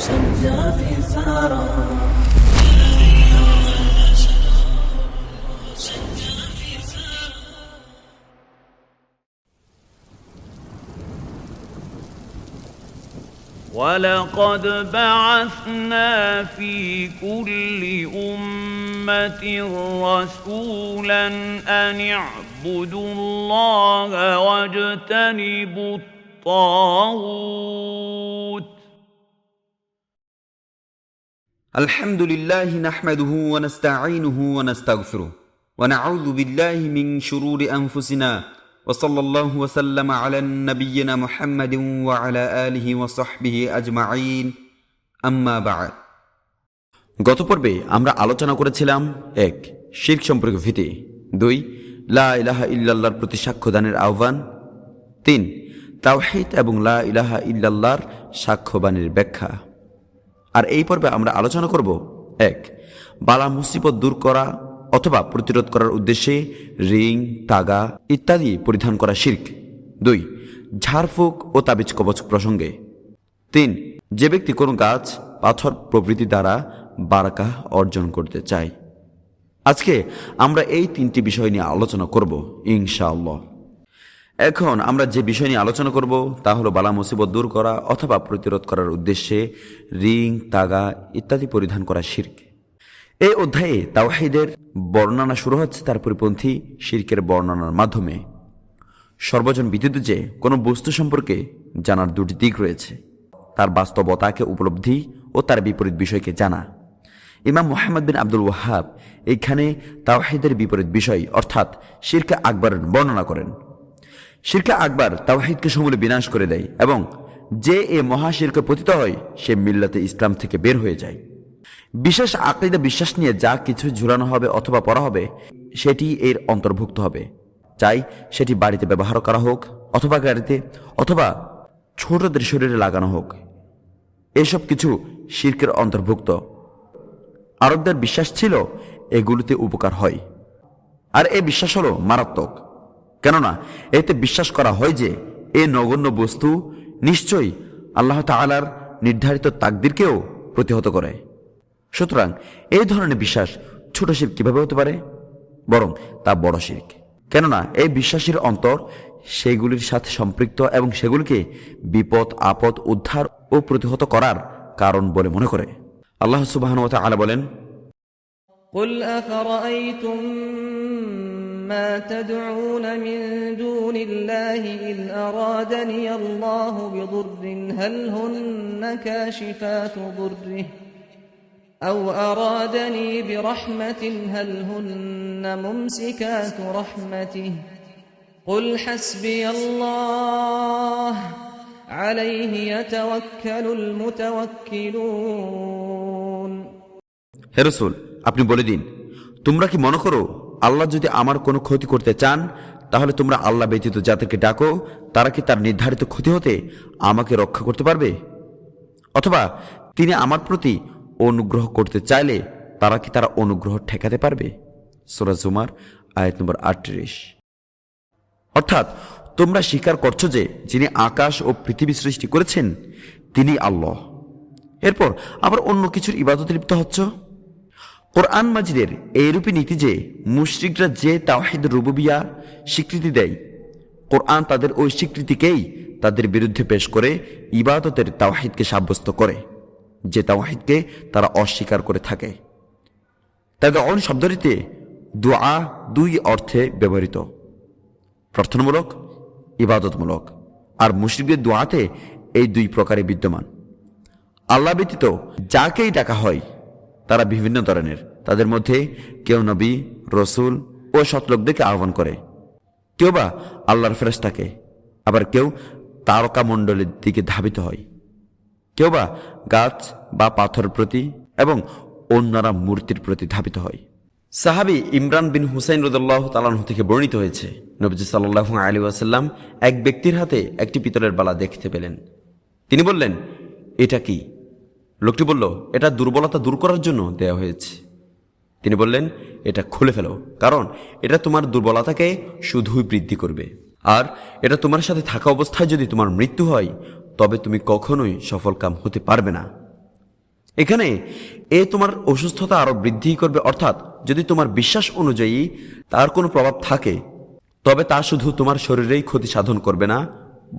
سجى في سارة ولقد بعثنا في كل أمة رسولا أن اعبدوا الله واجتنبوا الطاغوت الحمد لله نحمده ونستعينه ونستغفره ونعوذ بالله من شرور أنفسنا وصلى الله وسلم على نبينا محمد وعلى آله وصحبه أجمعين أما بعد গত পর্বে আমরা আলোচনা করেছিলাম ১ শিরক সম্পর্কে ভীতি, ২ লা ইলাহা ইল্লাল্লাহর প্রতি সাক্ষ্যদানের আহ্বান, ৩ তাওহীদ এবং লা ইলাহা ইল্লাল্লাহর সাক্ষ্যবাণীর ব্যাখ্যা। আর এই পর্বে আমরা আলোচনা করব ১ বালা মুসিবত দূর করা অথবা প্রতিরোধ করার উদ্দেশ্যে রিং, তাগা ইত্যাদি পরিধান করা শিরক, ২ ঝাড়ফুঁক ও তাবিজ কবচ প্রসঙ্গে, ৩ যে ব্যক্তি কোনো গাছ, পাথর প্রভৃতি দ্বারা বারাকাহ অর্জন করতে চায়। আজকে আমরা এই ৩টি বিষয় নিয়ে আলোচনা করব ইনশাআল্লাহ। এখন আমরা যে বিষয় নিয়ে আলোচনা করব তা হলো বালা মুসিবত দূর করা অথবা প্রতিরোধ করার উদ্দেশ্যে রিং, তাগা ইত্যাদি পরিধান করা শিরক। এই অধ্যায়ে তাওহীদের বর্ণনা শুরু হচ্ছে তার পরিপন্থী শিরকের বর্ণনার মাধ্যমে। সর্বজন বিদিত যে কোনো বস্তু সম্পর্কে জানার দুটি দিক রয়েছে, তার বাস্তবতাকে উপলব্ধি ও তার বিপরীত বিষয়কে জানা। ইমাম মুহাম্মদ বিন আব্দুল ওয়াহাব এইখানে তাওহীদের বিপরীত বিষয় অর্থাৎ শিরকে আকবরের বর্ণনা করেন। শিরকে আকবর তাওহীদকে সমূলে বিনাশ করে দেয় এবং যে এ মহাশিরকে পতিত হয় সে মিল্লাতে ইসলাম থেকে বের হয়ে যায়। বিশেষ আকীদা বিশ্বাস নিয়ে যা কিছু ঝুলানো হবে অথবা পড়া হবে সেটি এর অন্তর্ভুক্ত হবে, চাই সেটি বাড়িতে ব্যবহার করা হোক অথবা গাড়িতে অথবা ছোটদের শরীরে লাগানো হোক, এসব কিছু শিরকের অন্তর্ভুক্ত। আরবদের বিশ্বাস ছিল এগুলিতে উপকার হয়, আর এ বিশ্বাস হলো মারাত্মক, কেননা এতে বিশ্বাস করা হয় যে এ নগণ্য বস্তু নিশ্চয়ই আল্লাহ তাআলার নির্ধারিত তাকদীরকেও প্রতিহত করে। সুতরাং এই ধরনের বিশ্বাস ছোট শিরক কিভাবে হতে পারে, বরং তা বড় শিরক, কেননা এই বিশ্বাসের অন্তর সেগুলির সাথে সম্পৃক্ত এবং সেগুলিকে বিপদ আপদ উদ্ধার ও প্রতিহত করার কারণ বলে মনে করে। আল্লাহ সুবহানাহু ওয়া তাআলা বলেন, قل أفرأيتم ما تدعون من دون الله إن أرادني الله بضر هل هن كاشفات ضره أو أرادني برحمة هل هن ممسكات رحمته قل حسبي الله عليه يتوكل المتوكلون। হে রাসূল, আপনি বলে দিন, তোমরা কি মনে করো আল্লাহ যদি আমার কোনো ক্ষতি করতে চান তাহলে তোমরা আল্লাহ ব্যতীত যাদেরকে ডাকো তারা কি তার নির্ধারিত ক্ষতি হতে আমাকে রক্ষা করতে পারবে? অথবা তিনি আমার প্রতি অনুগ্রহ করতে চাইলে তারা কি তার অনুগ্রহ ঠেকাতে পারবে? সূরা জুমার আয়াত নম্বর 38। অর্থাৎ তোমরা স্বীকার করছো যে যিনি আকাশ ও পৃথিবী সৃষ্টি করেছেন তিনি আল্লাহ, এরপর আবার অন্য কিছুর ইবাদতে লিপ্ত হচ্ছ। কোরআন মাজিদের এইরূপী নীতি যে মুশরিকরা যে তাওহীদ রুবুবিয়া স্বীকৃতি দেয়, কোরআন তাদের ওই স্বীকৃতিকেই তাদের বিরুদ্ধে পেশ করে ইবাদতের তাওহীদকে সাব্যস্ত করে, যে তাওহীদকে তারা অস্বীকার করে থাকে। তাদউন শব্দটিতে দুআ দুই অর্থে ব্যবহৃত, প্রার্থনামূলক, ইবাদতমূলক, আর মুশরিকদের দোয়াতে এই দুই প্রকারে বিদ্যমান। আল্লাহ ব্যতীত যাকেই ডাকা হয় তারা বিভিন্ন ধরনের, তাদের মধ্যে কেউ নবী, রসুল ও সৎলোকদেরকে আহ্বান করে, কেউ বা আল্লাহর ফেরেশতাকে, আবার কেউ তারকা মণ্ডলের দিকে ধাবিত হয়, কেউ বা গাছ বা পাথরের প্রতি এবং অন্যরা মূর্তির প্রতি ধাবিত হয়। সাহাবী ইমরান বিন হুসাইন রাদিয়াল্লাহু তাআলা আনহু থেকে বর্ণিত হয়েছে, নবীজি সাল্লাল্লাহু আলাইহি ওয়াসাল্লাম এক ব্যক্তির হাতে একটি পিতলের বালা দেখতে পেলেন। তিনি বললেন, এটা কি? লোকটি বলল, এটা দুর্বলতা দূর করার জন্য দেয়া হয়েছে। তিনি বললেন, এটা খুলে ফেলো, কারণ এটা তোমার দুর্বলতাকে শুধুই বৃদ্ধি করবে, আর এটা তোমার সাথে থাকা অবস্থায় যদি তোমার মৃত্যু হয় তবে তুমি কখনোই সফলকাম হতে পারবে না। এখানে তোমার অসুস্থতা আরো বৃদ্ধি করবে, অর্থাৎ যদি তোমার বিশ্বাস অনুযায়ী তার কোনো প্রভাব থাকে তবে তা শুধু তোমার শরীরেই ক্ষতি সাধন করবে না,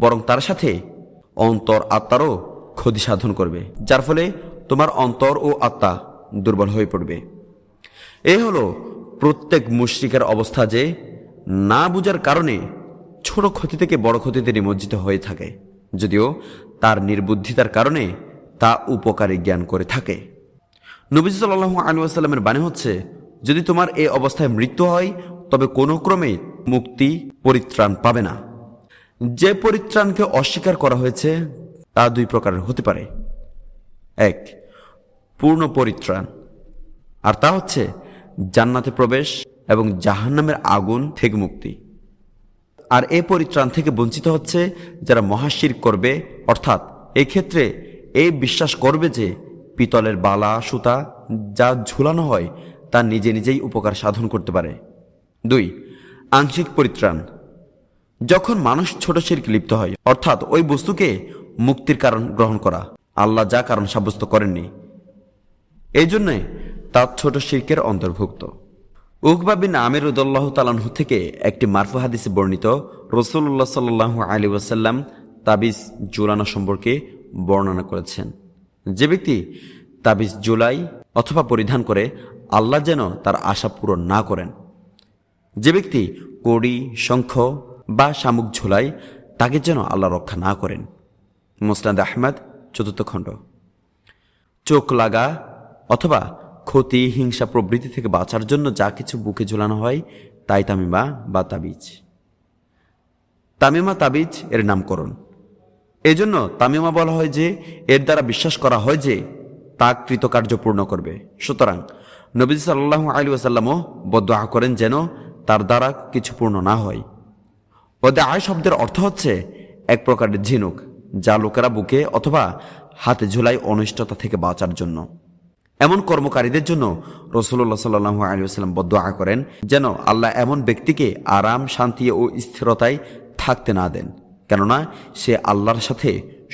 বরং তার সাথে অন্তর আত্মারও ক্ষতি সাধন করবে, যার ফলে তোমার অন্তর ও আত্মা দুর্বল হয়ে পড়বে। এই হলো প্রত্যেক মুশরিকের অবস্থা, যে না বুঝার কারণে ছোট ক্ষতি থেকে বড় ক্ষতিতে নিমজ্জিত হয়ে থাকে, যদিও তার নির্বুদ্ধিতার কারণে তা উপকারী জ্ঞান করে থাকে। নবীজি সাল্লাল্লাহু আলাইহি ওয়াসাল্লামের বাণী হচ্ছে, যদি তোমার এই অবস্থায় মৃত্যু হয় তবে কোনো ক্রমে মুক্তি পরিত্রাণ পাবে না। যে পরিত্রাণকে অস্বীকার করা হয়েছে তা দুই প্রকারের হতে পারে। এক, পূর্ণ পরিত্রাণ, আর তা হচ্ছে জান্নাতে প্রবেশ এবং জাহান্নামের আগুন থেকে মুক্তি। আর এই পরিত্রাণ থেকে বঞ্চিত হচ্ছে যারা মহাশিরক করবে, অর্থাৎ এই ক্ষেত্রে এই বিশ্বাস করবে যে পিতলের বালা সুতা যা ঝুলানো হয় তা নিজে নিজেই উপকার সাধন করতে পারে। দুই, আংশিক পরিত্রাণ, যখন মানুষ ছোট শিরকে লিপ্ত হয়, অর্থাৎ ওই বস্তুকে মুক্তির কারণ গ্রহণ করা আল্লাহ যা কারণ সাব্যস্ত করেননি, এই জন্যে তা ছোট শিরকের অন্তর্ভুক্ত। উকবা বিন আমির রাদিয়াল্লাহু তাআলা আনহু থেকে একটি মারফু হাদিসে বর্ণিত, রাসূলুল্লাহ সাল্লাল্লাহু আলাইহি ওয়াসাল্লাম তাবিজ ঝুলানো সম্পর্কে বর্ণনা করেছেন। যে ব্যক্তি তাবিজ ঝুলাই অথবা পরিধান করে, আল্লাহ যেন তার আশা পূরণ না করেন। যে ব্যক্তি কড়ি, শঙ্খ বা শামুক ঝুলায়, তাকে যেন আল্লাহ রক্ষা না করেন। মুসনাদ আহমদ 4th খণ্ড। চোখ লাগা অথবা ক্ষতি, হিংসা প্রবৃত্তি থেকে বাঁচার জন্য যা কিছু বুকে ঝুলানো হয় তাই তামিমা বা তাবিজ। তামিমা তাবিজ এর নামকরণ। এজন্য তামিমা বলা হয় যে এর দ্বারা বিশ্বাস করা হয় যে তা কৃতকার্য পূর্ণ করবে। সুতরাং নবী সাল্লাল্লাহু আলাইহি ওয়াসাল্লামও বদদুআ করেন যেন তার দ্বারা কিছু পূর্ণ না হয়। বদদুআ শব্দের অর্থ হচ্ছে এক প্রকারের ঝিনুক, যা লোকেরা বুকে অথবা হাতে ঝুলায় অনিষ্টতা থেকে বাঁচার জন্য। এমন কর্মকারীদের জন্য রাসূলুল্লাহ সাল্লাল্লাহু আলাইহি ওয়াসাল্লাম বদদুআ করেন যেন আল্লাহ এমন ব্যক্তিকে আরাম, শান্তি ও স্থিরতায় থাকতে না দেন, কেননা সে আল্লাহর সাথে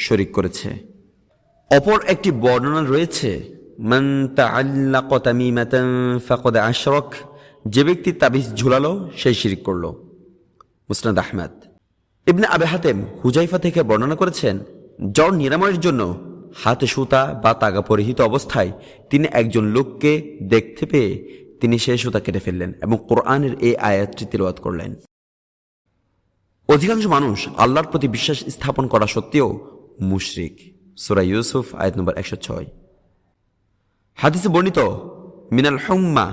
শরীক করেছে। অপর একটি বর্ণনা রয়েছে, মান তাআল্লাকা তামিমাতান ফাকাদ আশরাক, যে ব্যক্তি তাবিজ ঝুলালো সেই শিরক করল। মুসনাদ আহমদ। ইবনে আবি হাতেম হুজাইফা থেকে বর্ণনা করেছেন, জ্বর নিরাময়ের জন্য হাতে সুতা বা তাগা পরিহিত অবস্থায় তিনি একজন লোককে দেখতে পেয়ে তিনি সেই সুতা কেটে ফেললেন এবং কোরআনের এই আয়াতটি তিলাওয়াত করলেন। অধিকাংশ মানুষ আল্লাহর প্রতি বিশ্বাস স্থাপন করা সত্ত্বেও মুশরিক। সূরা ইউসুফ আয়াত নম্বর 106। হাদিসে বর্ণিত মিনাল হুম্মা,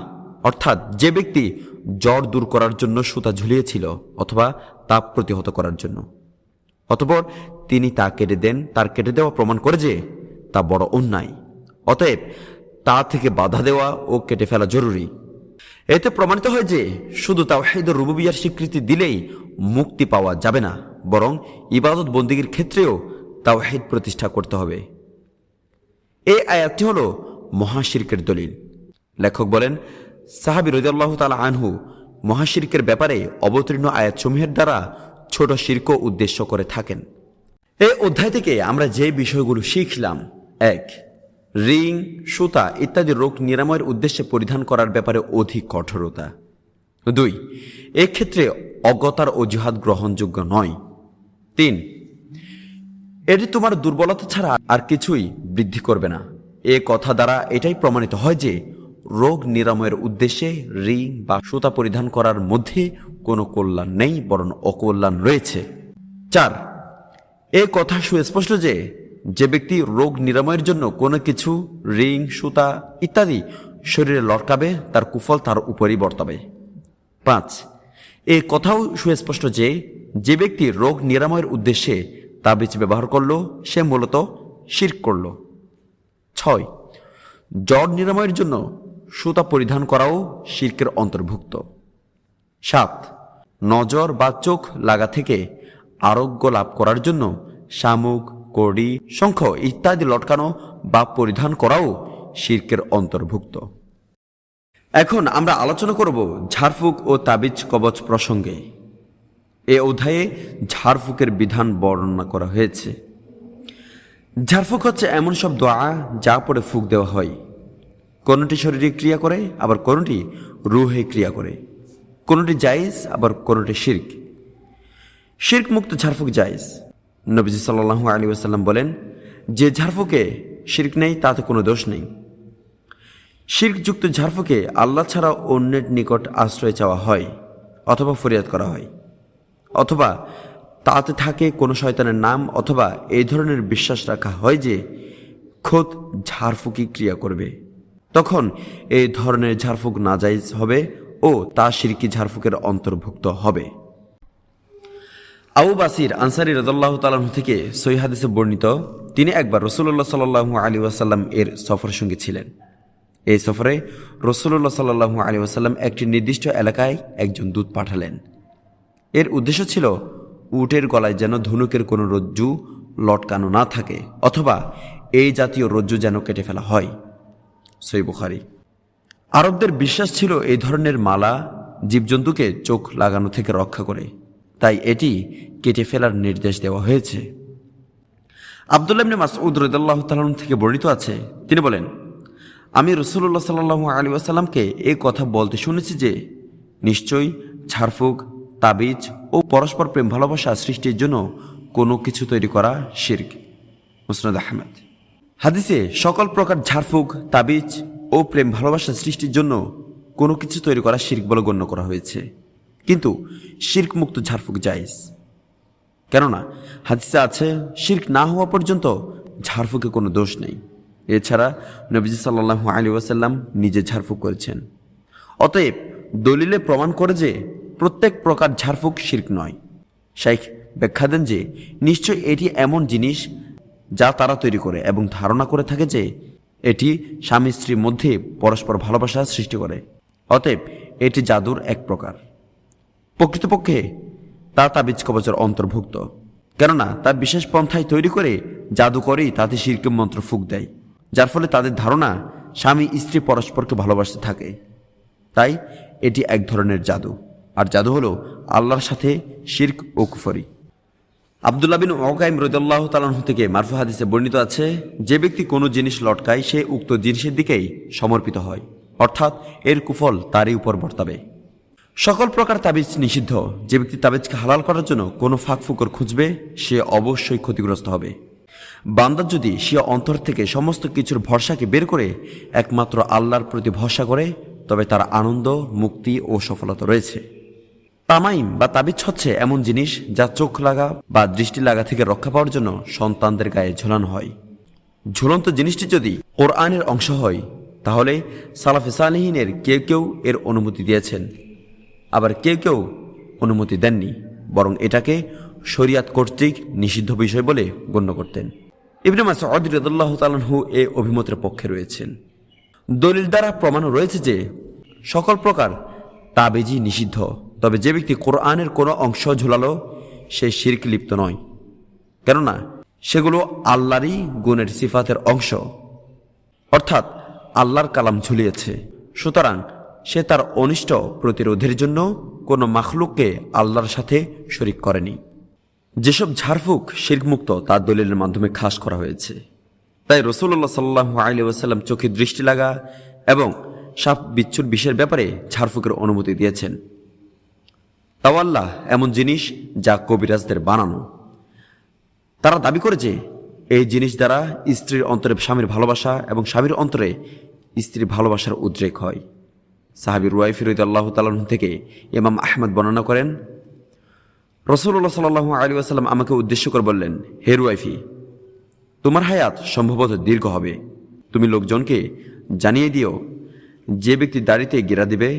অর্থাৎ যে ব্যক্তি জ্বর দূর করার জন্য সুতা ঝুলিয়েছিল অথবা তাপ প্রতিহত করার জন্য, অতঃপর তিনি তা কেটে দেন, তার কেটে দেওয়া প্রমাণ করে যে তা বড় অন্যায়। অতএব তা থেকে বাধা দেওয়া ও কেটে ফেলা জরুরি। এতে প্রমাণিত হয় যে শুধু তাওহীদ রুবুবিয়্যার স্বীকৃতি দিলেই মুক্তি পাওয়া যাবে না, বরং ইবাদত বন্দেগীর ক্ষেত্রেও তাওহীদ প্রতিষ্ঠা করতে হবে। এই আয়াতটি হল মহাশিরকের দলিল। লেখক বলেন, সাহাবী রাদিয়াল্লাহু তাআলা আনহু মহাশিরকের ব্যাপারে অবতীর্ণ আয়াতসমূহের দ্বারা ছোট শিরক উদ্দেশ্য করে থাকেন। এই অধ্যায় থেকে আমরা যে বিষয়গুলো শিখলাম: 1. রিং, সুতা ইত্যাদি রোগ নিরাময়ের উদ্দেশ্যে পরিধান করার ব্যাপারে অধিক কঠোরতা। 2. এক্ষেত্রে অজ্ঞতার অজুহাত গ্রহণযোগ্য নয়। 3. এটি তোমার দুর্বলতা ছাড়া আর কিছুই বৃদ্ধি করবে না। এ কথা দ্বারা এটাই প্রমাণিত হয় যে রোগ নিরাময়ের উদ্দেশ্যে রিং বা সুতা পরিধান করার মধ্যে কোনো কল্যাণ নেই, বরং অকল্যাণ রয়েছে। 4. এ কথা সুস্পষ্ট যে যে ব্যক্তি রোগ নিরাময়ের জন্য কোনো কিছু রিং, সুতা ইত্যাদি শরীরে লটকাবে তার কুফল তার উপরই বর্তাবে। 5. এ কথাও সুস্পষ্ট যে যে ব্যক্তি রোগ নিরাময়ের উদ্দেশ্যে তাবিজ ব্যবহার করল সে মূলত শিরক করল। 6. জ্বর নিরাময়ের জন্য সুতা পরিধান করাও শিরকের অন্তর্ভুক্ত। 7. নজর বা চোখ লাগা থেকে আরোগ্য লাভ করার জন্য শামুক, কড়ি, শঙ্খ ইত্যাদি লটকানো বা পরিধান করাও শিরকের অন্তর্ভুক্ত। এখন আমরা আলোচনা করব ঝাড়ফুঁক ও তাবিজ কবচ প্রসঙ্গে। এ অধ্যায়ে ঝাড়ফুঁকের বিধান বর্ণনা করা হয়েছে। ঝাড়ফুঁক হচ্ছে এমন সব দোয়া যা পরে ফুঁক দেওয়া হয়। কোনটি শরীরে ক্রিয়া করে, আবার কোনটি রুহে ক্রিয়া করে। কোনটি জায়েজ, আবার কোনটি শিরক। শিরক মুক্ত ঝাড়ফুঁক জায়েজ। নবীজি সাল্লাল্লাহু আলাইহি ওয়াসাল্লাম বলেন, যে ঝাড়ফুঁকে শিরক নেই তাতে কোনো দোষ নেই। শিরকযুক্ত ঝাড়ফুঁকে আল্লাহ ছাড়া অন্যের নিকট আশ্রয় চাওয়া হয় অথবা ফরিয়াদ করা হয়, অথবা তাতে থাকে কোনো শয়তানের নাম, অথবা এই ধরনের বিশ্বাস রাখা হয় যে খোদ ঝাড়ফুঁকি ক্রিয়া করবে। তখন এই ধরনের ঝাড়ফুঁক নাজায়েজ হবে ও তা শিরকি ঝাড়ফুঁকের অন্তর্ভুক্ত হবে। আবু বাসির আনসারী রাদিয়াল্লাহু তাআলা আনহু থেকে সহিহ হাদিসে বর্ণিত, তিনি একবার রাসূলুল্লাহ সাল্লাল্লাহু আলাইহি ওয়াসাল্লাম এর সফর সঙ্গী ছিলেন। এই সফরে রাসূলুল্লাহ সাল্লাল্লাহু আলাইহি ওয়াসাল্লাম একটি নির্দিষ্ট এলাকায় একজন দূত পাঠালেন। এর উদ্দেশ্য ছিল উটের গলায় যেন ধনুকের কোনো রজ্জু লটকানো না থাকে, অথবা এই জাতীয় রজ্জু যেন কেটে ফেলা হয়। সহিহ বুখারী। আরবদের বিশ্বাস ছিল এই ধরনের মালা জীবজন্তুকে চোখ লাগানো থেকে রক্ষা করে, তাই এটি কেটে ফেলার নির্দেশ দেওয়া হয়েছে। আব্দুল্লাহ ইবনে মাসউদ রাদিয়াল্লাহু তাআলা থেকে বর্ণিত আছে, তিনি বলেন, আমি রাসূলুল্লাহ সাল্লাল্লাহু আলাইহি ওয়াসাল্লামকে এই কথা বলতে শুনেছি যে নিশ্চয়ই ঝাড়ফুঁক, তাবিজ ও পরস্পর প্রেম ভালোবাসা সৃষ্টির জন্য কোনো কিছু তৈরি করা শিরক। মুসনাদ আহমদ। হাদিসে সকল প্রকার ঝাড়ফুঁক, তাবিজ ও প্রেম ভালোবাসা সৃষ্টির জন্য কোনো কিছু তৈরি করা শিরক বলে গণ্য করা হয়েছে, কিন্তু শিরক মুক্ত ঝাড়ফুঁক জায়েজ। কেননা হাদিসে আছে, শিরক না হওয়া পর্যন্ত ঝাড়ফুঁকে কোনো দোষ নেই। এছাড়া নবীজি সাল্লাল্লাহু আলাইহি ওয়াসাল্লাম নিজে ঝাড়ফুঁক করেছেন। অতএব দলিলে প্রমাণ করে যে প্রত্যেক প্রকার ঝাড়ফুঁক শিরক নয়। শাইখ ব্যাখ্যা দেন যে নিশ্চয় এটি এমন জিনিস যা তারা তৈরি করে এবং ধারণা করে থাকে যে এটি স্বামী স্ত্রীর মধ্যে পরস্পর ভালোবাসা সৃষ্টি করে। অতএব এটি জাদুর এক প্রকার। প্রকৃতপক্ষে তা তাবিজ কবচের অন্তর্ভুক্ত, কেননা তা বিশেষ পন্থায় তৈরি করে জাদু করেই তাতে শিরকের মন্ত্র ফুঁক দেয়, যার ফলে তাদের ধারণা স্বামী স্ত্রী পরস্পরকে ভালোবাসতে থাকে। তাই এটি এক ধরনের জাদু, আর জাদু হলো আল্লাহর সাথে শিরক ও কুফরি। আব্দুল্লাহ বিন উকাইম রাদিয়াল্লাহু তাআলা আনহু থেকে মারফু হাদিসে বর্ণিত আছে, যে ব্যক্তি কোনো জিনিস লটকায় সে উক্ত জিনিসের দিকেই সমর্পিত হয়, অর্থাৎ এর কুফল তারই উপর বর্তাবে। সকল প্রকার তাবিজ নিষিদ্ধ। যে ব্যক্তি তাবিজকে হালাল করার জন্য কোনো ফাঁকফুকর খুঁজবে সে অবশ্যই ক্ষতিগ্রস্ত হবে। বান্দা যদি সে অন্তর থেকে সমস্ত কিছুর ভরসাকে বের করে একমাত্র আল্লাহর প্রতি ভরসা করে, তবে তার আনন্দ, মুক্তি ও সফলতা রয়েছে। তামাইম বা তাবিজ হচ্ছে এমন জিনিস যা চোখ লাগা বা দৃষ্টি লাগা থেকে রক্ষা পাওয়ার জন্য সন্তানদের গায়ে ঝোলানো হয়। ঝুলন্ত জিনিসটি যদি কোরআনের অংশ হয়, তাহলে সালাফে সালেহিনের কেউ কেউ এর অনুমতি দিয়েছেন, আবার কেউ কেউ অনুমতি দেননি, বরং এটাকে শরিয়াত কর্তৃক নিষিদ্ধ বিষয় বলে গণ্য করতেন। ইবনে মাসউদ রাদিয়াল্লাহু তাআলা আনহু এ অভিমতের পক্ষে রয়েছেন। দলিল দ্বারা প্রমাণ রয়েছে যে সকল প্রকার তাবিজই নিষিদ্ধ, তবে যে ব্যক্তি কোরআনের কোনো অংশ ঝুলালো সে শিরকে লিপ্ত নয়, কেননা সেগুলো আল্লাহরই গুণের সিফাতের অংশ, অর্থাৎ আল্লাহর কালাম ঝুলিয়েছে। সুতরাং সে তার অনিষ্ট প্রতিরোধের জন্য কোনো মাখলুককে আল্লাহর সাথে শরিক করেনি। যেসব ঝাড়ফুঁক শিরকমুক্ত তার দলিলের মাধ্যমে খাস করা হয়েছে। তাই রাসূলুল্লাহ সাল্লাল্লাহু আলাইহি ওয়াসাল্লাম চোখে দৃষ্টি লাগা এবং সাপ বিচ্ছুর বিষের ব্যাপারে ঝাড়ফুঁকের অনুমতি দিয়েছেন। তাওয়াল্লাহ এমন জিনিস যা কবিরাজদের বানানো। তারা দাবি করে যে এই জিনিস দ্বারা স্ত্রীর অন্তরে স্বামীর ভালোবাসা এবং স্বামীর অন্তরে স্ত্রীর ভালোবাসার উদ্রেক হয়। সাহাবী রুয়াইফি রাদিয়াল্লাহু তাআলা আনহু থেকে ইমাম আহমদ বর্ণনা করেন, রাসূলুল্লাহ সাল্লাল্লাহু আলাইহি ওয়াসাল্লাম আমাকে উদ্দেশ্য করে বললেন, হে রুয়াইফি, তোমার হায়াত সম্ভবত দীর্ঘ হবে। তুমি লোকজনকে জানিয়ে দিও, যে ব্যক্তি দাড়িতে গিরা দিবে,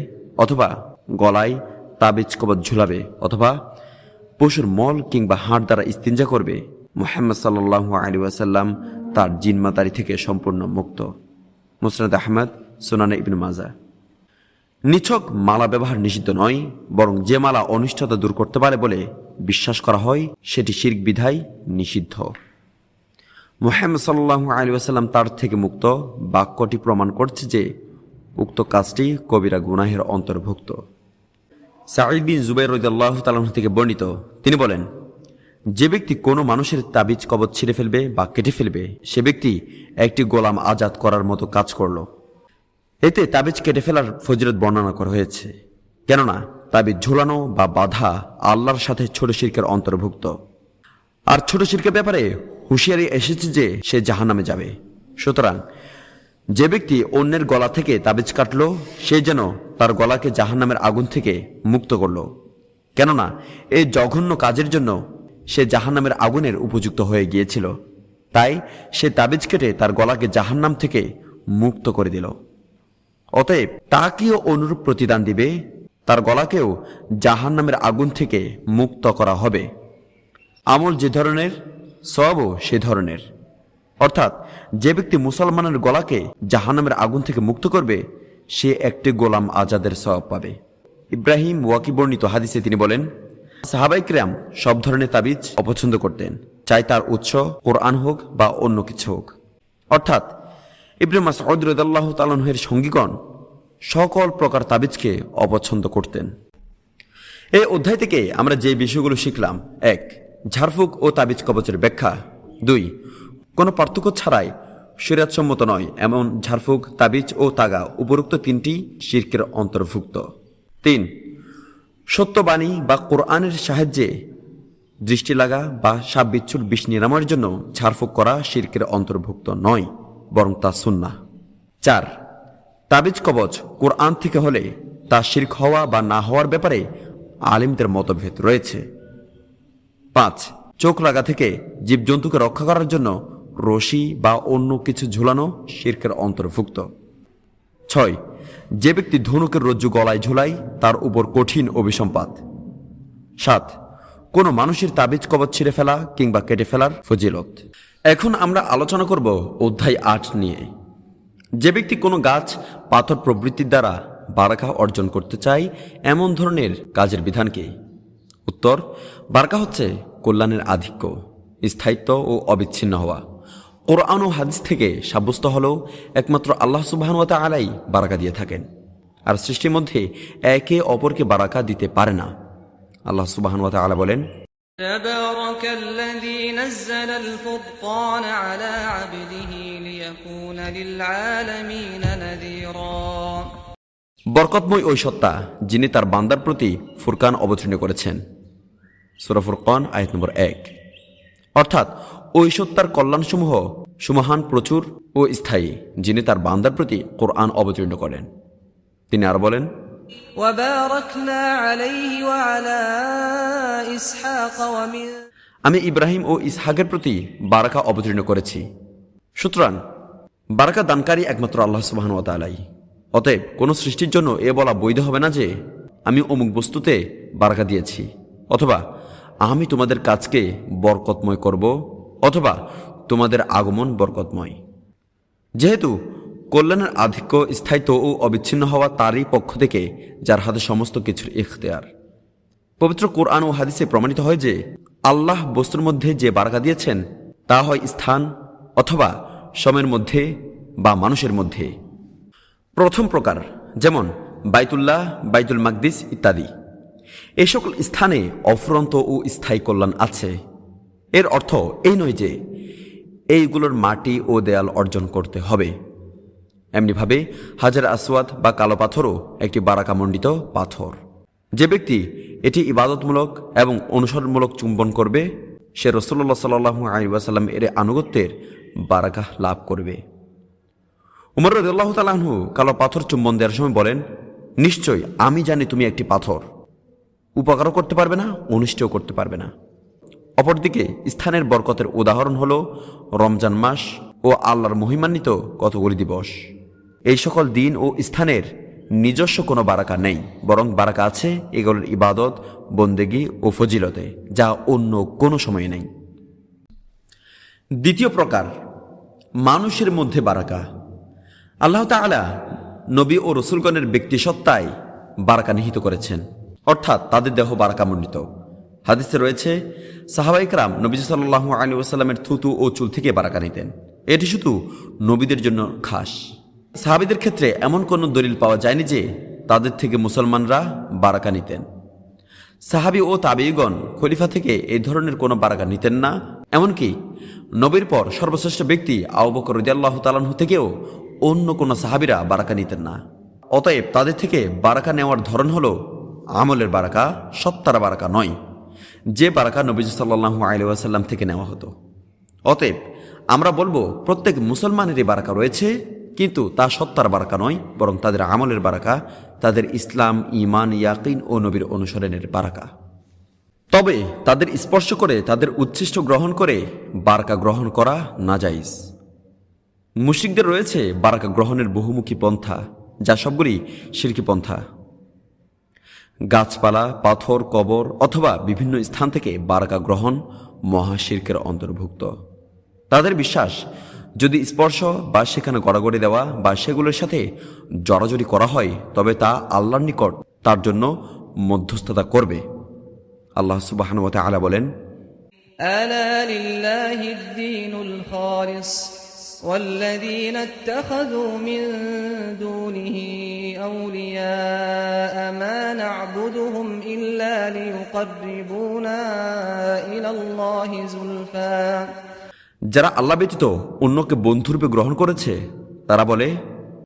অথবা গলায় তাবিজ কবচ ঝুলাবে, অথবা পশুর মল কিংবা হাড় দ্বারা ইস্তিনজা করবে, মুহাম্মদ সাল্লাল্লাহু আলাইহি ওয়াসাল্লাম তার জিনমাতারি থেকে সম্পূর্ণ মুক্ত। মুসনাদ আহমদ, সুনানে ইবনে মাজাহ। নিছক মালা ব্যবহার নিষিদ্ধ নয়, বরং যে মালা অনিষ্টতা দূর করতে পারে বলে বিশ্বাস করা হয় সেটি শিরক বিধায় নিষিদ্ধ। মুহাম্মদ সাল্লাল্লাহু আলাইহি ওয়াসাল্লাম তার থেকে মুক্ত বাক্যটি প্রমাণ করছে যে উক্ত কাজটি কবিরা গুনাহের অন্তর্ভুক্ত। সাঈদ বিন জুবাইর রাদিয়াল্লাহু তাআলা থেকে বর্ণিত, তিনি বলেন, যে ব্যক্তি কোনো মানুষের তাবিজ কবজ ছিঁড়ে ফেলবে বা কেটে ফেলবে, সে ব্যক্তি একটি গোলাম আজাদ করার মতো কাজ করল। এতে তাবিজ কেটে ফেলার ফজিলত বর্ণনা করা হয়েছে, কেননা তাবিজ ঝোলানো বা বাধা আল্লাহর সাথে ছোট শিরকের অন্তর্ভুক্ত। আর ছোট শিরকের ব্যাপারে হুঁশিয়ারি এসেছে যে সে জাহান্নামে যাবে। সুতরাং যে ব্যক্তি অন্যের গলা থেকে তাবিজ কাটল, সে যেন তার গলাকে জাহান্নামের আগুন থেকে মুক্ত করল, কেননা এই জঘন্য কাজের জন্য সে জাহান্নামের আগুনের উপযুক্ত হয়ে গিয়েছিল। তাই সে তাবিজ কেটে তার গলাকে জাহান্নাম থেকে মুক্ত করে দিল। অতএব তাকেও অনুরূপ প্রতিদান দিবে, তার গলাকেও জাহান্নামের আগুন থেকে মুক্ত করা হবে। আমল যে ধরনের, সওয়াবও সে ধরনের। অর্থাৎ যে ব্যক্তি মুসলমানের গলাকে জাহান্নামের আগুন থেকে মুক্ত করবে, সে একটি গোলাম আজাদের সওয়াব পাবে। ইব্রাহিম ওয়াকি বর্ণিত হাদিসে তিনি বলেন, সাহাবায়ে কিরাম সব ধরনের তাবিজ অপছন্দ করতেন, চাই তার উৎস কোরআন হোক বা অন্য কিছু হোক। অর্থাৎ ইবনে মাসউদ রাদিয়াল্লাহু তাআলা আনহু এর সঙ্গীগণ সকল প্রকার তাবিজকে অপছন্দ করতেন। এই অধ্যায় থেকে আমরা যে বিষয়গুলো শিখলাম: 1. ঝাড়ফুঁক ও তাবিজ কবচের ব্যাখ্যা। 2. কোনো পার্থক্য ছাড়াই শরীয়তসম্মত নয় এমন ঝাড়ফুঁক, তাবিজ ও তাগা উপরোক্ত 3টি শিরকের অন্তর্ভুক্ত। 3. সত্যবাণী বা কোরআনের সাহায্যে দৃষ্টি লাগা বা সাপ বিচ্ছুর বিষ নিরাময়ের জন্য ঝাড়ফুঁক করা শিরকের অন্তর্ভুক্ত নয়, বরং তা সুন্নাহ। 4. তাবিজ কবচ কোরআন থেকে হলে তা শিরক হওয়া বা না হওয়ার ব্যাপারে আলিমদের মতভেদ রয়েছে। 5. চোখ লাগা থেকে জীবজন্তুকে রক্ষা করার জন্য রশি বা অন্য কিছু ঝুলানো শিরকের অন্তর্ভুক্ত। 6. যে ব্যক্তি ধনুকের রজ্জু গলায় ঝুলায় তার উপর কঠিন অভিসম্পাত। 7. কোনো মানুষের তাবিজ কবচ ছিঁড়ে ফেলা কিংবা কেটে ফেলার ফজিলত। এখন আমরা আলোচনা করব অধ্যায় 8 নিয়ে। যে ব্যক্তি কোনো গাছ, পাথর প্রভৃতির দ্বারা বারাকা অর্জন করতে চায় এমন ধরনের কাজের বিধান কি? উত্তর: বারাকা হচ্ছে কল্যাণের আধিক্য, স্থায়িত্ব ও অবিচ্ছিন্ন হওয়া। কোরআন ও হাদিস থেকে সাব্যস্ত হলেও একমাত্র আল্লাহ সুবহানাহু ওয়া তাআলাই বারাকা দিয়ে থাকেন, আর সৃষ্টির মধ্যে একে অপরকে বারাকা দিতে পারে না। আল্লাহ সুবহানাহু ওয়া তাআলা বলেন, تبارك الذي نزل الفرقان على عبده ليكون للعالمين نذيرا। বরকতময় ওই সত্তা যিনি তার বান্দার প্রতি ফুরকান অবতীর্ণ করেছেন। সূরা ফুরকান আয়াত নম্বর 1। অর্থাৎ ওই সত্তার কল্যাণসমূহ সুমহান, প্রচুর ও স্থায়ী, যিনি তার বান্দার প্রতি কোরআন অবতীর্ণ করেন। তিনি আর বলেন, وباركنا عليه وعلى إسحاق ومن আমি ইব্রাহিম ও ইসহাকের প্রতি বারাকা অবতীর্ণ করেছি। সুতরাং বারাকা দানকারী একমাত্র আল্লাহ সুবহানাহু ওয়া তাআলাই। অতএব কোনো সৃষ্টির জন্য এ বলা বৈধ হবে না যে আমি অমুক বস্তুতে বারাকা দিয়েছি, অথবা আমি তোমাদের কাজকে বরকতময় করব, অথবা তোমাদের আগমন বরকতময়। যেহেতু কল্যাণের আধিক্য, স্থায়িত্ব ও অবিচ্ছিন্ন হওয়া তারই পক্ষ থেকে, যার হাতে সমস্ত কিছুর ইখতিয়ার। পবিত্র কোরআন ও হাদিসে প্রমাণিত হয় যে আল্লাহ বস্তুর মধ্যে যে বারাকা দিয়েছেন তা হয় স্থান অথবা সময়ের মধ্যে বা মানুষের মধ্যে। প্রথম প্রকার, যেমন বাইতুল্লাহ, বাইতুল মাকদিস ইত্যাদি, এই সকল স্থানে অফুরন্ত ও স্থায়ী কল্যাণ আছে। এর অর্থ এই নয় যে এইগুলোর মাটি ও দেয়াল অর্জন করতে হবে। এমনিভাবে হাজার আসওয়াদ বা কালো পাথরও একটি বারাকামণ্ডিত পাথর। যে ব্যক্তি এটি ইবাদতমূলক এবং অনুসরণমূলক চুম্বন করবে, সে রাসূলুল্লাহ সাল্লাল্লাহু আলাইহি ওয়াসাল্লাম এর আনুগত্যের বারাকা লাভ করবে। উমর রাদিয়াল্লাহু তাআলা আনহু কালো পাথর চুম্বন দেওয়ার সময় বলেন, নিশ্চয় আমি জানি তুমি একটি পাথর, উপকারও করতে পারবে না, অনিষ্টও করতে পারবে না। অপরদিকে স্থানের বরকতের উদাহরণ হল রমজান মাস ও আল্লাহর মহিমান্বিত কতগুলি দিবস। এই সকল দিন ও স্থানের নিজস্ব কোনো বারাকা নেই, বরং বারাকা আছে এগুলোর ইবাদত, বন্দেগী ও ফজিলতে, যা অন্য কোনো সময়ে নেই। দ্বিতীয় প্রকার, মানুষের মধ্যে বারাকা। আল্লাহ তাআলা নবী ও রসুলগণের ব্যক্তিসত্তায় বারাকা নিহিত করেছেন, অর্থাৎ তাদের দেহ বারাকামণ্ডিত। হাদিসে রয়েছে, সাহাবায়ে কেরাম নবীজি সাল্লাল্লাহু আলাইহি ওয়াসাল্লামের থুতু ও চুল থেকে বারাকা নিতেন। এটি শুধু নবীদের জন্য খাস। সাহাবীদের ক্ষেত্রে এমন কোনো দলিল পাওয়া যায়নি যে তাদের থেকে মুসলমানরা বারাকা নিতেন। সাহাবী ও তাবেঈগণ খলিফা থেকে এই ধরনের কোনো বারাকা নিতেন না। এমনকি নবীর পর সর্বশ্রেষ্ঠ ব্যক্তি আবু বকর রাদিয়াল্লাহু তাআলা আনহু থেকেও অন্য কোনো সাহাবীরা বারাকা নিতেন না। অতএব তাদের থেকে বারাকা নেওয়ার ধরন হলো আমলের বারাকা, সত্তার বারাকা নয়, যে বারাকা নবীজি সাল্লাল্লাহু আলাইহি ওয়াসাল্লাম থেকে নেওয়া হতো। অতএব আমরা বলবো প্রত্যেক মুসলমানেরই বারাকা রয়েছে, কিন্তু তা সত্তার বারাকা নয়, বরং তাদের আমলের বারাকা, তাদের ইসলাম, ঈমান, ইয়াকিন ও নবীর অনুসরণের বারাকা। তবে তাদের স্পর্শ করে, তাদের উচ্ছিষ্ট গ্রহণ করে বারাকা গ্রহণ করা নাজাইজ। মুশরিকদের রয়েছে বারাকা গ্রহণের বহুমুখী পন্থা, যা সবগুলি শিরকি পন্থা। গাছপালা, পাথর, কবর অথবা বিভিন্ন স্থান থেকে বারাকা গ্রহণ মহাশিরকের অন্তর্ভুক্ত। তাদের বিশ্বাস, যদি স্পর্শ বা সেখানে গড়াগড়ি দেওয়া বা সেগুলোর সাথে জড়াজড়ি করা হয়, তবে তা আল্লাহর নিকট তার জন্য মধ্যস্থতা করবে। আল্লাহ সুবহানাহু ওয়া তাআলা বলেন, ألا لله الدين الخالص والذين اتخذوا من دونه أولياء ما نعبدهم إلا ليقربونا إلى الله زلفى। যারা আল্লাহ ব্যতীত অন্যকে বন্ধুরূপে গ্রহণ করেছে, তারা বলে,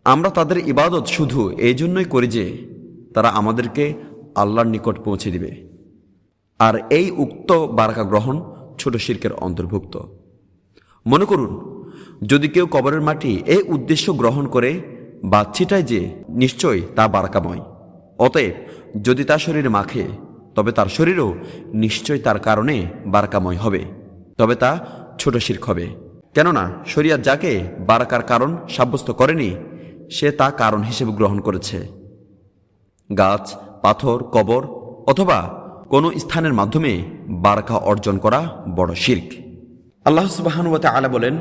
আমরা তাদের ইবাদত শুধু এই জন্যই করি যে তারা আমাদেরকে আল্লাহর নিকট পৌঁছে দিবে। আর এই উক্ত বারাকা গ্রহণ ছোট শিরকের অন্তর্ভুক্ত। মনে করুন, যদি কেউ কবরের মাটি এই উদ্দেশ্য গ্রহণ করে বা ছিটায়, যে নিশ্চয়ই তা বারাকাময়। অতএব যদি তার শরীরে মাখে, তবে তার শরীরও নিশ্চয় তার কারণে বারাকাময় হবে, তবে তা ছোট শিরক হবে। কেননা শরিয়ত যাকে বারাকার কারণ সাব্যস্ত করেনি, সে তা কারণ হিসেবে গ্রহণ করেছে। গাছ, পাথর, কবর অথবা কোনো স্থানের মাধ্যমে বারাকা অর্জন করা বড় শিরক। আল্লাহ সুবহানাহু ওয়া তাআলা বলেন,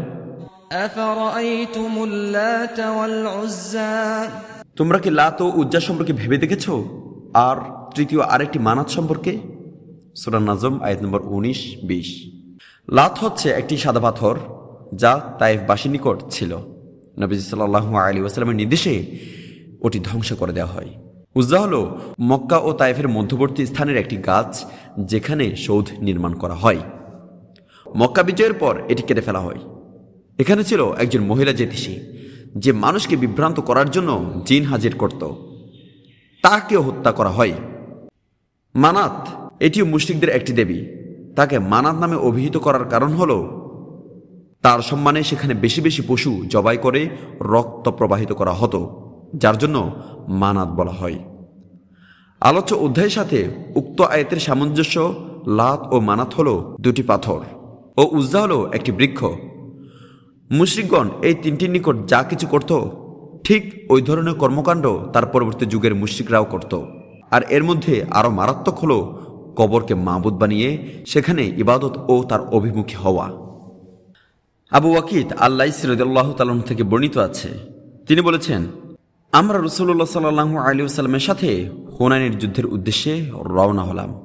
أفرأيتم اللات والعزى। তোমরা কি লাত ও উজ্জা সম্পর্কে ভেবে দেখেছ? আর তৃতীয় আরেকটি মানাত সম্পর্কে? সূরা নাজম আয়াত নম্বর 19-20। লাত হচ্ছে একটি সাদা পাথর, যা তায়েফবাসীর নিকট ছিল। নবী সাল্লাল্লাহু আলাইহি ওয়াসাল্লামের নির্দেশে ওটি ধ্বংস করে দেওয়া হয়। উজ্জা হল মক্কা ও তায়েফের মধ্যবর্তী স্থানের একটি গাছ, যেখানে সৌধ নির্মাণ করা হয়। মক্কা বিজয়ের পর এটি কেটে ফেলা হয়। এখানে ছিল একজন মহিলা জ্যোতিষী, যে মানুষকে বিভ্রান্ত করার জন্য জিন হাজির করত। তাকেও হত্যা করা হয়। মানাত, এটিও মুশরিকদের একটি দেবী। তাকে মানাত নামে অভিহিত করার কারণ হল তার সম্মানে সেখানে বেশি বেশি পশু জবাই করে রক্ত প্রবাহিত করা হতো, যার জন্য মানাত বলা হয়। আলোচ্য অধ্যায়ের সাথে উক্ত আয়াতের সামঞ্জস্য, লাত ও মানাত হল দুটি পাথর ও উজ্জা হল একটি বৃক্ষ। মুশরিকগণ এই তিনটির নিকট যা কিছু করত, ঠিক ওই ধরনের কর্মকাণ্ড তার পরবর্তী যুগের মুশরিকরাও করত। আর এর মধ্যে আরও মারাত্মক হল কবরকে মাবুদ বানিয়ে সেখানে ইবাদত ও তার অভিমুখী হওয়া। আবু ওয়াকিদ আল-লাইসি রাদিয়াল্লাহু তাআলা থেকে বর্ণিত আছে, তিনি বলেছেন, আমরা রাসূলুল্লাহ সাল্লাল্লাহু আলাইহি ওয়াসাল্লামের সাথে হুনাইনের যুদ্ধের উদ্দেশ্যে রওনা হলাম।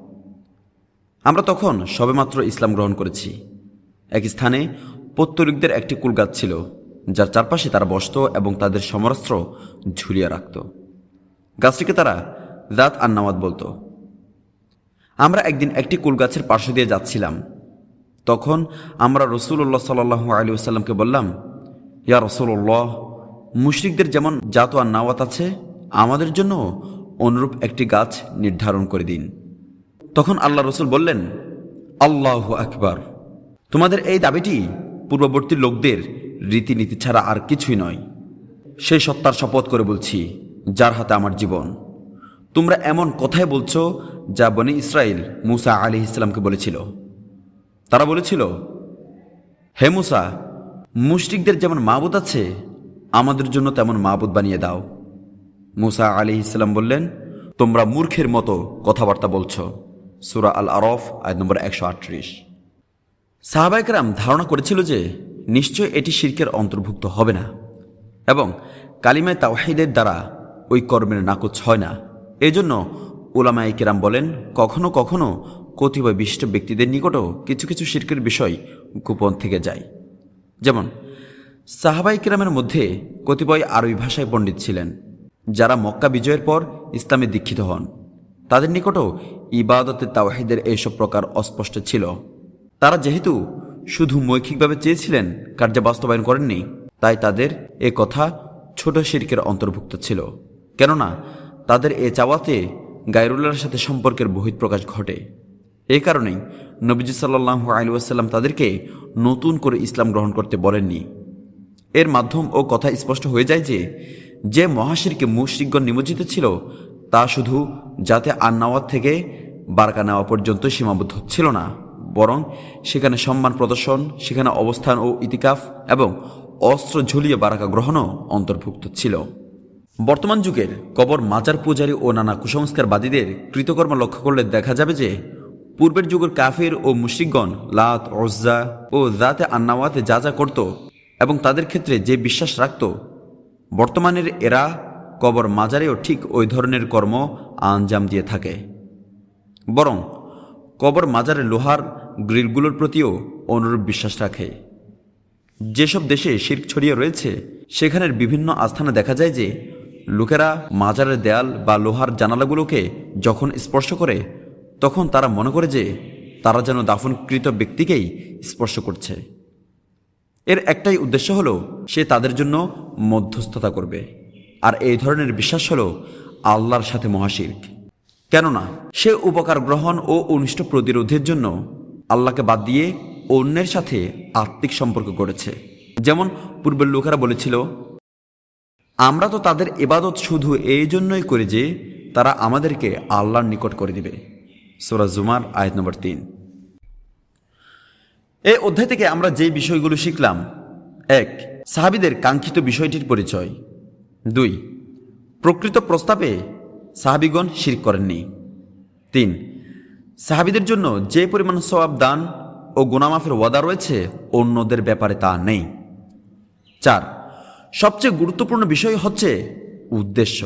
আমরা তখন সবেমাত্র ইসলাম গ্রহণ করেছি। এক স্থানে পত্তলিকদের একটি কুলগাছ ছিল, যার চারপাশে তারা বসত এবং তাদের সমরাস্ত্র ঝুলিয়ে রাখত। গাছটিকে তারা যাত আন-নাওয়াত বলত। আমরা একদিন একটি কুলগাছের পার্শ্ব দিয়ে যাচ্ছিলাম। তখন আমরা রাসূলুল্লাহ সাল্লাল্লাহু আলাইহি ওয়াসাল্লামকে বললাম, ইয়া রাসূলুল্লাহ, মুশরিকদের যেমন জাত আন-নাওয়াত আছে, আমাদের জন্য অনুরূপ একটি গাছ নির্ধারণ করে দিন। তখন আল্লাহ রসুল বললেন, আল্লাহু আকবার, তোমাদের এই দাবিটি পূর্ববর্তী লোকদের রীতিনীতি ছাড়া আর কিছুই নয়। সেই সত্তার শপথ করে বলছি, যার হাতে আমার জীবন, তোমরা এমন কথাই বলছো যা বনী ইসরাইল মূসা আলাইহিস সালামকে বলেছিল। তারা বলেছিল, হে মূসা, মুশরিকদের যেমন মাবুদ আছে, আমাদের জন্য তেমন মাবুদ বানিয়ে দাও। মূসা আলাইহিস সালাম বললেন, তোমরা মূর্খের মতো কথাবার্তা বলছো। সূরা আল-আরাফ আয়াত নম্বর 138। সাহাবায়ে কেরাম ধারণা করেছিল যে নিশ্চয় এটি শিরকের অন্তর্ভুক্ত হবে না এবং কালিমায়ে তাওহীদের দ্বারা ওই কর্মের নাকচ হয় না। এজন্য উলামায়ে কেরাম বলেন, কখনো কখনো কতিপয় বিশিষ্ট ব্যক্তিদের নিকটও কিছু কিছু শিরকের বিষয় গোপন থেকে যায়। যেমন সাহাবায়ে কেরামের মধ্যে কতিপয় আরবি ভাষায় পণ্ডিত ছিলেন, যারা মক্কা বিজয়ের পর ইসলামে দীক্ষিত হন তাদের নিকটও ইবাদতে তাওহীদের এইসব প্রকার অস্পষ্ট ছিল। তারা যেহেতু শুধু মৌখিকভাবে চেয়েছিলেন, কার্য বাস্তবায়ন করেননি, তাই তাদের এ কথা ছোট শিরকের অন্তর্ভুক্ত ছিল। কেননা তাদের এ চাওয়াতে গায়রুল্লাহর সাথে সম্পর্কের বহিঃপ্রকাশ ঘটে। এই কারণেই নবীজি সাল্লাল্লাহু আলাইহি ওয়াসাল্লাম তাদেরকে নতুন করে ইসলাম গ্রহণ করতে বলেননি। এর মাধ্যম ও কথা স্পষ্ট হয়ে যায় যে মহাশিরকে মুশরিকগণ নিমজ্জিত ছিল তা শুধু যাতে আন্নাওয়াত থেকে বারকা নেওয়া পর্যন্ত সীমাবদ্ধ ছিল না, বরং সেখানে সম্মান প্রদর্শন, সেখানে অবস্থান ও ইতিকাফ এবং অস্ত্র ঝুলিয়ে বারাকা গ্রহণও অন্তর্ভুক্ত ছিল। বর্তমান যুগের কবর মাজার পূজারী ও নানা কুসংস্কারবাদীদের কৃতকর্ম লক্ষ্য করলে দেখা যাবে যে পূর্বের যুগের কাফির ও মুশরিকগণ লাত, উজ্জা ও জাতে আন্নাওয়াতে যা যা করত এবং তাদের ক্ষেত্রে যে বিশ্বাস রাখত, বর্তমানের এরা কবর মাজারেও ঠিক ওই ধরনের কর্ম আঞ্জাম দিয়ে থাকে। বরং কবর মাজারের লোহার গ্রিলগুলোর প্রতিও অনুরূপ বিশ্বাস রাখে। যেসব দেশে শিরক ছড়িয়ে রয়েছে সেখানের বিভিন্ন আস্থানে দেখা যায় যে লোকেরা মাজারের দেয়াল বা লোহার জানালাগুলোকে যখন স্পর্শ করে তখন তারা মনে করে যে তারা যেন দাফনকৃত ব্যক্তিকেই স্পর্শ করছে। এর একটাই উদ্দেশ্য হলো সে তাদের জন্য মধ্যস্থতা করবে। আর এই ধরনের বিশ্বাস হলো আল্লাহর সাথে মহাশিরক। কেননা সে উপকার গ্রহণ ও অনিষ্ট প্রতিরোধের জন্য আল্লাহকে বাদ দিয়ে অন্যের সাথে আত্মিক সম্পর্ক গড়েছে। যেমন পূর্বের লোকেরা বলেছিল, আমরা তো তাদের ইবাদত শুধু এই জন্যই করি যে তারা আমাদেরকে আল্লাহর নিকট করে দিবে। সূরা জুমার আয়াত নম্বর 3। এই অধ্যায় থেকে আমরা যে বিষয়গুলো শিখলাম: 1. সাহাবীদের কাঙ্ক্ষিত বিষয়টির পরিচয়। 2. প্রকৃত প্রস্তাবে সাহাবীগণ শিরক করেননি। 3. সাহাবীদের জন্য যে পরিমাণ সওয়াব দান ও গুনাহ মাফের ওয়াদা রয়েছে অন্যদের ব্যাপারে তা নেই। 4. সবচেয়ে গুরুত্বপূর্ণ বিষয় হচ্ছে উদ্দেশ্য।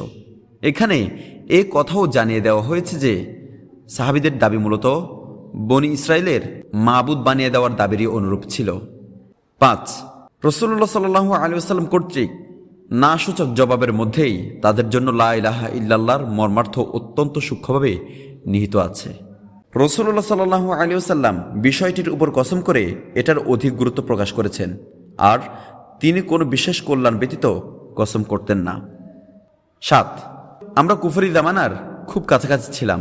এখানে এ কথাও জানিয়ে দেওয়া হয়েছে যে সাহাবীদের দাবি মূলত বনি ইসরায়েলের মাবুদ বানিয়ে দেওয়ার দাবিরই অনুরূপ ছিল। 5. রাসূলুল্লাহ সাল্লাল্লাহু আলাইহি ওয়াসাল্লাম কর্তৃক না সূচক জবাবের মধ্যেই তাদের জন্য লা ইলাহা ইল্লাল্লাহর মর্মার্থ অত্যন্ত সূক্ষ্মভাবে নিহিত আছে। রাসূলুল্লাহ সাল্লাল্লাহু আলাইহি ওয়াসাল্লাম বিষয়টির উপর কসম করে এটার অধিক গুরুত্ব প্রকাশ করেছেন, আর তিনি কোনো বিশেষ কল্যাণ ব্যতীত কসম করতেন না। 7. আমরা কুফরি জামানার খুব কাছাকাছি ছিলাম,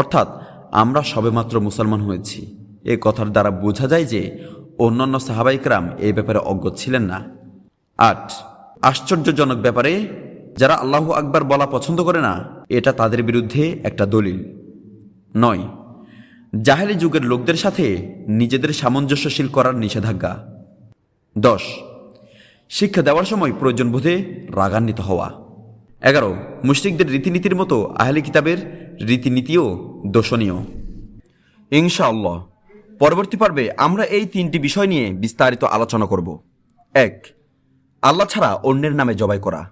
অর্থাৎ আমরা সবেমাত্র মুসলমান হয়েছি। এ কথার দ্বারা বোঝা যায় যে অন্যান্য সাহাবা ইকরাম এই ব্যাপারে অজ্ঞ ছিলেন না। 8. আশ্চর্যজনক ব্যাপারে যারা আল্লাহু আকবার বলা পছন্দ করে না, এটা তাদের বিরুদ্ধে একটা দলিল। 9. জাহেলি যুগের লোকদের সাথে নিজেদের সামঞ্জস্যশীল করার নিষেধাজ্ঞা। 10. শিক্ষা দেওয়ার সময় প্রয়োজন বোধে রাগান্বিত হওয়া। 11. মুশরিকদের রীতিনীতির মতো আহলে কিতাবের রীতিনীতিও দোষণীয়। ইনশাআল্লাহ পরবর্তী পর্বে আমরা এই 3টি বিষয় নিয়ে বিস্তারিত আলোচনা করব। 1. আল্লাহ ছাড়া অন্যের নামে জবাই করা।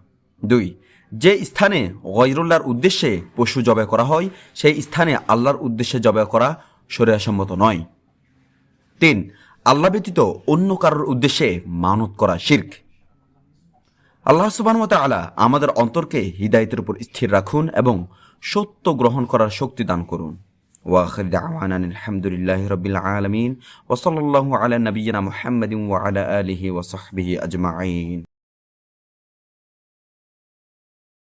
2. যে স্থানে গয়রুল্লাহর উদ্দেশ্যে পশু জবাই করা হয় সেই স্থানে আল্লাহর উদ্দেশ্যে জবাই করা শরীয়তসম্মত নয়। 3. আল্লাহ ব্যতীত অন্য কারোর উদ্দেশ্যে মানত করা শিরক। আল্লাহ সুবহানাহু ওয়া তাআলা আমাদের অন্তরকে হিদায়াতের উপর স্থির রাখুন এবং সত্য গ্রহণ করার শক্তি দান করুন। ওয়া আখিরু দাওয়ানা আলহামদুলিল্লাহি রাব্বিল আলামিন ওয়া সাল্লাল্লাহু আলা নাবিয়িনা মুহাম্মাদিন ওয়া আলা আলিহি ওয়া সাহবিহি আজমাইন।